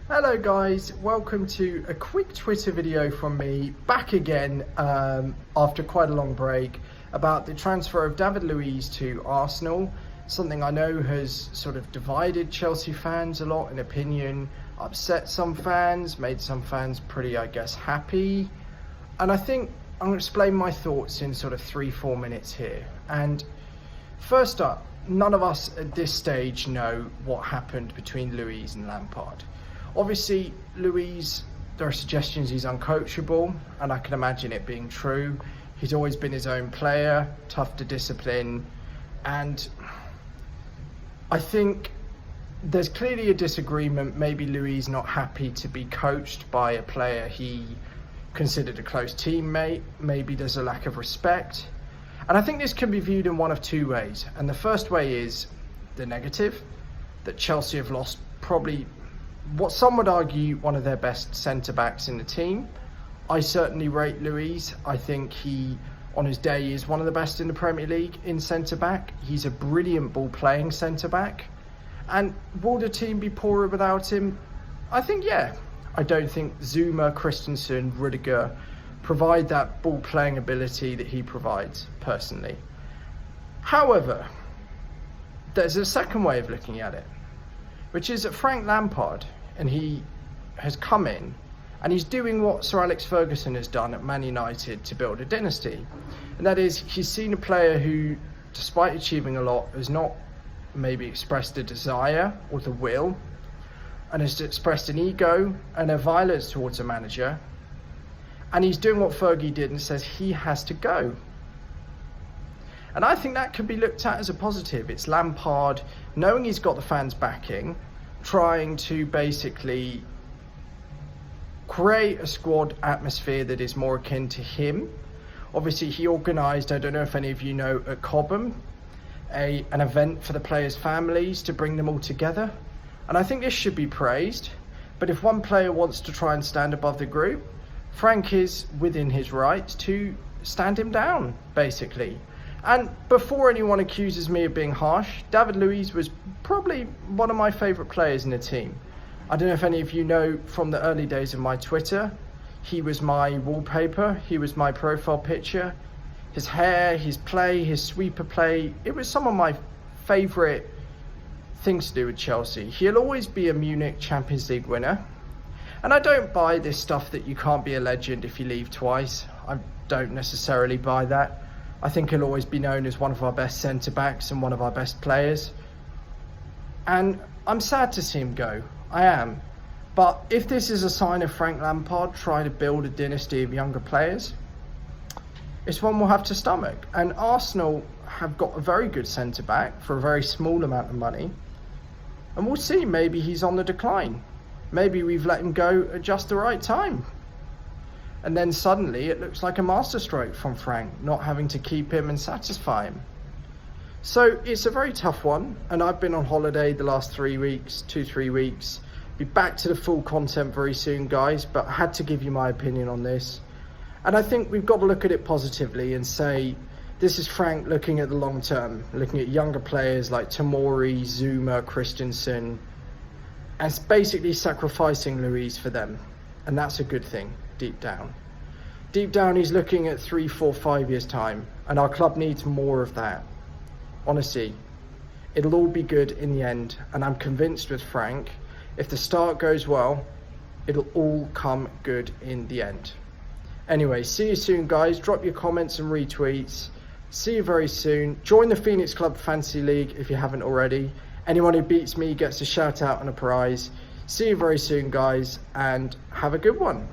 Hello guys, welcome to a quick Twitter video from me, back again after quite a long break, about the transfer of David Luiz to Arsenal. Something I know has sort of divided Chelsea fans a lot in opinion, upset some fans, made some fans pretty, I guess, happy. And I think I'm going to explain my thoughts in sort of 3-4 minutes here. And first up, none of us at this stage know what happened between Luiz and Lampard. Obviously, Luiz, there are suggestions he's uncoachable, and I can imagine it being true. He's always been his own player, tough to discipline, and I think there's clearly a disagreement. Maybe Luiz not happy to be coached by a player he considered a close teammate. Maybe there's a lack of respect. And I think this can be viewed in one of two ways. And the first way is the negative, that Chelsea have lost probably what some would argue one of their best centre-backs in the team. I certainly rate Luiz. I think he, on his day, is one of the best in the Premier League in centre-back. He's a brilliant ball-playing centre-back. And will the team be poorer without him? I think, yeah. I don't think Zuma, Christensen, Rudiger provide that ball-playing ability that he provides, personally. However, there's a second way of looking at it, which is that Frank Lampard, and he has come in and he's doing what Sir Alex Ferguson has done at Man United to build a dynasty. And that is, he's seen a player who, despite achieving a lot, has not maybe expressed a desire or the will, and has expressed an ego and a violence towards a manager. And he's doing what Fergie did and says he has to go. And I think that can be looked at as a positive. It's Lampard, knowing he's got the fans' backing, trying to basically create a squad atmosphere that is more akin to him. Obviously, he organised, I don't know if any of you know, at Cobham, an event for the players' families to bring them all together. And I think this should be praised. But if one player wants to try and stand above the group, Frank is within his right to stand him down, basically. And before anyone accuses me of being harsh, David Luiz was probably one of my favourite players in the team. I don't know if any of you know from the early days of my Twitter, he was my wallpaper, he was my profile picture. His hair, his play, his sweeper play, it was some of my favourite things to do with Chelsea. He'll always be a Munich Champions League winner. And I don't buy this stuff that you can't be a legend if you leave twice. I don't necessarily buy that. I think he'll always be known as one of our best centre-backs and one of our best players. And I'm sad to see him go. I am. But if this is a sign of Frank Lampard trying to build a dynasty of younger players, it's one we'll have to stomach. And Arsenal have got a very good centre-back for a very small amount of money. And we'll see, maybe he's on the decline. Maybe we've let him go at just the right time. And then suddenly it looks like a masterstroke from Frank, not having to keep him and satisfy him. So it's a very tough one. And I've been on holiday the last 3 weeks, 2-3 weeks. Be back to the full content very soon, guys. But I had to give you my opinion on this. And I think we've got to look at it positively and say, this is Frank looking at the long term, looking at younger players like Tomori, Zuma, Christensen, and basically sacrificing Luiz for them. And that's a good thing, deep down. Deep down, he's looking at 3, 4, 5 years' time, and our club needs more of that. Honestly, it'll all be good in the end, and I'm convinced with Frank, if the start goes well, it'll all come good in the end. Anyway, see you soon, guys. Drop your comments and retweets. See you very soon. Join the Phoenix Club Fantasy League if you haven't already. Anyone who beats me gets a shout out and a prize. See you very soon, guys, and have a good one.